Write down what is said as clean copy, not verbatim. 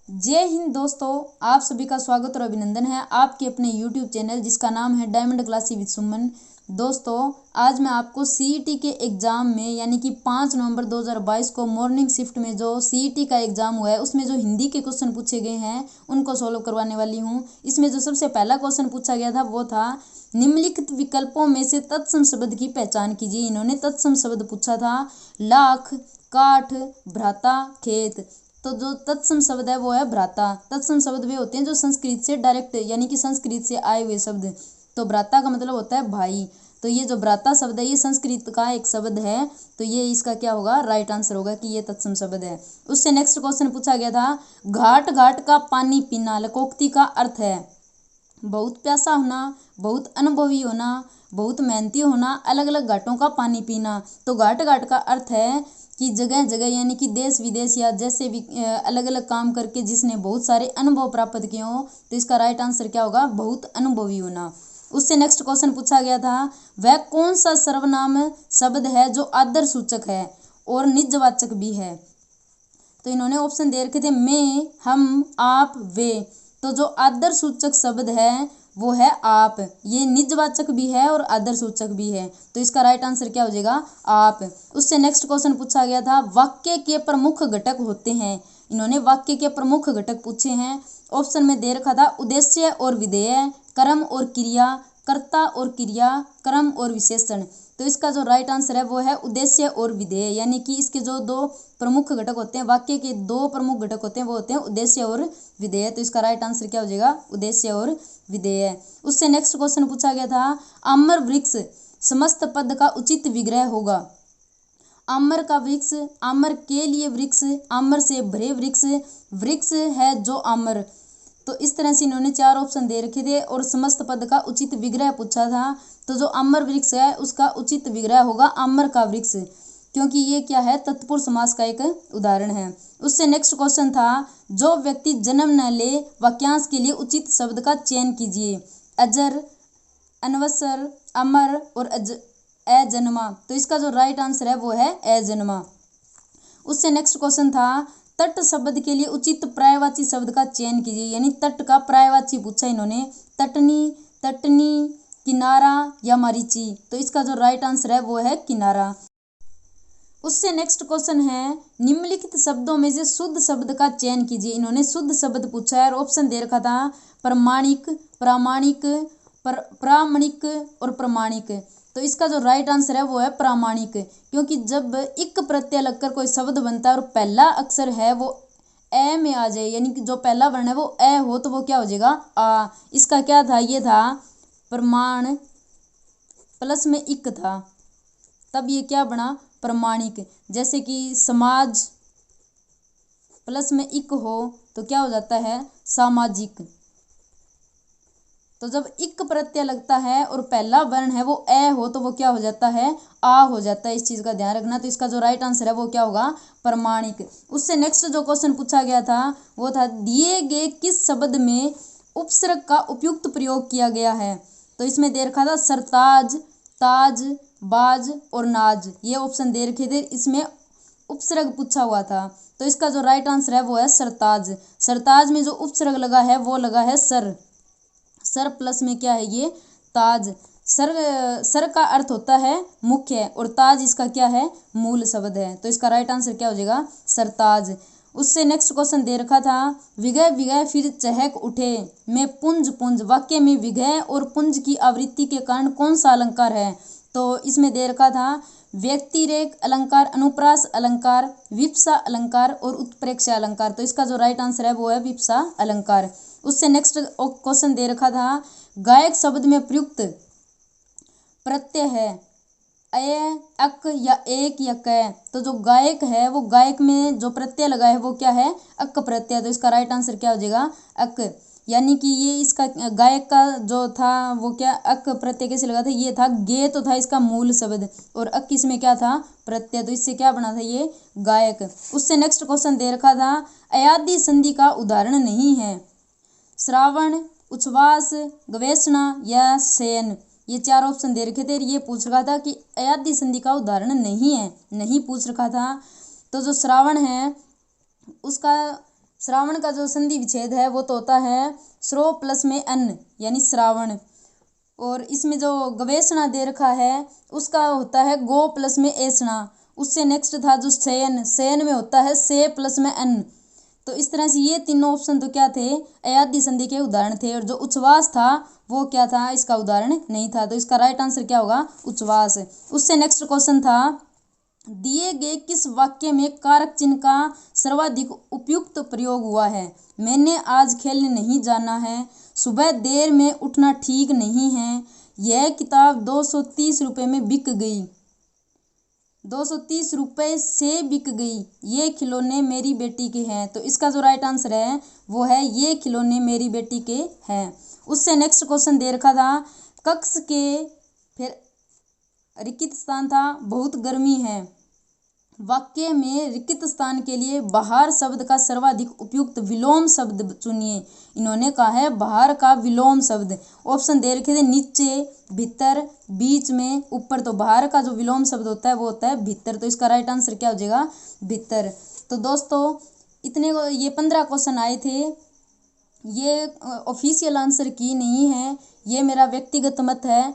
जय हिंद दोस्तों, आप सभी का स्वागत और अभिनंदन है आपके अपने YouTube चैनल जिसका नाम है डायमंड क्लासी विद सुमन। दोस्तों, आज मैं आपको सीईटी के एग्ज़ाम में यानी कि 5 नवंबर 2022 को मॉर्निंग शिफ्ट में जो सीईटी का एग्ज़ाम हुआ है उसमें जो हिंदी के क्वेश्चन पूछे गए हैं उनको सॉल्व करवाने वाली हूँ। इसमें जो सबसे पहला क्वेश्चन पूछा गया था वो था निम्नलिखित विकल्पों में से तत्सम शब्द की पहचान कीजिए। इन्होंने तत्सम शब्द पूछा था लाख, काठ, भ्राता, खेत। तो जो तत्सम शब्द है वो है भ्राता। तत्सम शब्द वे होते हैं जो संस्कृत से डायरेक्ट यानी कि संस्कृत से आए हुए शब्द। तो भ्राता का मतलब होता है भाई। तो ये जो भ्राता शब्द है ये संस्कृत का एक शब्द है। तो ये इसका क्या होगा, राइट आंसर होगा कि ये तत्सम शब्द है। उससे नेक्स्ट क्वेश्चन पूछा गया था घाट घाट का पानी पीना। लोकोक्ति का अर्थ है बहुत प्यासा होना, बहुत अनुभवी होना, बहुत मेहनती होना, अलग अलग घाटों का पानी पीना। तो घाट घाट का अर्थ है कि जगह जगह यानी कि देश विदेश या जैसे भी अलग अलग काम करके जिसने बहुत सारे अनुभव प्राप्त किए हो। तो इसका राइट आंसर क्या होगा, बहुत अनुभवी होना। उससे नेक्स्ट क्वेश्चन पूछा गया था वह कौन सा सर्वनाम शब्द है जो आदर सूचक है और निजवाचक भी है। तो इन्होंने ऑप्शन दे रखे थे मैं, हम, आप, वे। तो जो आदर सूचक शब्द है वो है आप। ये निजवाचक भी है और आदर सूचक भी है। तो इसका राइट आंसर क्या हो जाएगा, आप। उससे नेक्स्ट क्वेश्चन पूछा गया था वाक्य के प्रमुख घटक होते हैं। इन्होंने वाक्य के प्रमुख घटक पूछे हैं। ऑप्शन में दे रखा था उद्देश्य और विधेय, कर्म और क्रिया, कर्ता और क्रिया, क्रम और विशेषण। तो इसका जो राइट आंसर है वो है उद्देश्य और विधेय। यानी कि इसके जो दो प्रमुख घटक होते हैं, वाक्य के दो प्रमुख घटक होते हैं वो होते हैं उद्देश्य और विधेय। तो इसका राइट आंसर क्या हो जाएगा, उद्देश्य और विधेय। उससे नेक्स्ट क्वेश्चन पूछा गया था आम्र वृक्ष समस्त पद का उचित विग्रह होगा। आम्र का वृक्ष, आम्र के लिए वृक्ष, आम्र से भरे वृक्ष, वृक्ष है जो आम्र। तो इस तरह से इन्होंने 4 ऑप्शन दे रखे थे और समस्त पद का उचित विग्रह पूछा था। तो जो आम्र वृक्ष है उसका उचित विग्रह होगा आम्र का वृक्ष, क्योंकि ये क्या है, तत्पुरुष समास का एक उदाहरण है। उससे नेक्स्ट क्वेश्चन था जो व्यक्ति जन्म न ले वाक्यांश के लिए उचित शब्द का चयन कीजिए। अजर, अनवसर, अमर और अजन्मा। तो इसका जो राइट आंसर है वो है अजन्मा। उससे नेक्स्ट क्वेश्चन था तट शब्द के लिए उचित पर्यायवाची शब्द का चयन कीजिए। यानी तट का पर्यायवाची पूछा इन्होंने, तटनी, तटनी, किनारा या मरीची। तो इसका जो राइट आंसर है वो है किनारा। उससे नेक्स्ट क्वेश्चन है निम्नलिखित शब्दों में से शुद्ध शब्द का चयन कीजिए। इन्होंने शुद्ध शब्द पूछा है और ऑप्शन दे रखा था प्रमाणिक, प्रामाणिक, प्रामाणिक और प्रमाणिक। तो इसका जो राइट आंसर है वो है प्रामाणिक, क्योंकि जब इक प्रत्यय लगकर कोई शब्द बनता है और पहला अक्षर है वो ए में आ जाए, यानी कि जो पहला वर्ण है वो ए हो, तो वो क्या हो जाएगा, आ। इसका क्या था, ये था प्रमाण प्लस में इक था, तब ये क्या बना, प्रमाणिक। जैसे कि समाज प्लस में इक हो तो क्या हो जाता है, सामाजिक। तो जब इक प्रत्यय लगता है और पहला वर्ण है वो ए हो तो वो क्या हो जाता है, आ हो जाता है। इस चीज का ध्यान रखना। तो इसका जो राइट आंसर है वो क्या होगा, प्रमाणिक। उससे नेक्स्ट जो क्वेश्चन पूछा गया था वो था दिए गए किस शब्द में उपसर्ग का उपयुक्त प्रयोग किया गया है। तो इसमें दे रखा था सरताज, ताज, बाज और नाज। ये ऑप्शन दे रखे थे, इसमें उपसर्ग पूछा हुआ था। तो इसका जो राइट आंसर है वो है सरताज। सरताज में जो उपसर्ग लगा है वो लगा है सर। सर प्लस में क्या है, ये ताज। सर, सर का अर्थ होता है मुख्य और ताज इसका क्या है, मूल शब्द है। तो इसका राइट आंसर क्या हो जाएगा, सरताज। उससे नेक्स्ट क्वेश्चन दे रखा था विगह विगह फिर चहक उठे में पुंज पुंज। वाक्य में विगह और पुंज की आवृत्ति के कारण कौन सा अलंकार है। तो इसमें दे रखा था व्यक्तिरेक अलंकार, अनुप्रास अलंकार, विप्सा अलंकार और उत्प्रेक्षा अलंकार। तो इसका जो राइट आंसर है वो है विप्सा अलंकार। उससे नेक्स्ट क्वेश्चन दे रखा था गायक शब्द में प्रयुक्त प्रत्यय है अय, अक या एक या क। तो जो गायक है वो गायक में जो प्रत्यय लगा है वो क्या है, अक प्रत्यय। तो इसका राइट आंसर क्या हो जाएगा, अक। यानी कि ये इसका गायक का जो था वो क्या, अक प्रत्यय कैसे लगा था, ये था गे तो था इसका मूल शब्द और अक इसमें क्या था, प्रत्यय। तो इससे क्या बना था, ये गायक। उससे नेक्स्ट क्वेश्चन दे रखा था अयादि संधि का उदाहरण नहीं है। श्रावण, उच्छ्वास, गवेषणा या शयन। ये 4 ऑप्शन दे रखे थे। ये पूछ रखा था कि अयादि संधि का उदाहरण नहीं है, नहीं पूछ रखा था। तो जो श्रावण है उसका श्रावण का जो संधि विच्छेद है वो तो होता है श्रो प्लस में अन यानी श्रावण। और इसमें जो गवेषणा दे रखा है उसका होता है गो प्लस में ऐसणा। उससे नेक्स्ट था जो शयन, शयन में होता है से प्लस में अन। तो इस तरह से ये तीनों ऑप्शन तो क्या थे, अयादि संधि के उदाहरण थे। और जो उच्छ्वास था वो क्या था, इसका उदाहरण नहीं था। तो इसका राइट आंसर क्या होगा, उच्छ्वास। उससे नेक्स्ट क्वेश्चन था, दिए गए किस वाक्य में कारक चिन्ह का सर्वाधिक उपयुक्त प्रयोग हुआ है। मैंने आज खेलने नहीं जाना है, सुबह देर में उठना ठीक नहीं है, यह किताब 230 रुपये में बिक गई, 230 रुपये से बिक गई, ये खिलौने मेरी बेटी के हैं। तो इसका जो राइट आंसर है वो है ये खिलौने मेरी बेटी के हैं। उससे नेक्स्ट क्वेश्चन दे रखा था, कक्ष के फिर रिक्त स्थान था बहुत गर्मी है, वाक्य में रिक्त स्थान के लिए बाहर शब्द का सर्वाधिक उपयुक्त विलोम शब्द चुनिए। इन्होंने कहा है बाहर का विलोम शब्द। ऑप्शन दे रखे थे नीचे, भीतर, बीच में, ऊपर। तो बाहर का जो विलोम शब्द होता है वो होता है भीतर। तो इसका राइट आंसर क्या हो जाएगा, भीतर। तो दोस्तों इतने ये 15 क्वेश्चन आए थे, ये ऑफिशियल आंसर की नहीं है, ये मेरा व्यक्तिगत मत है।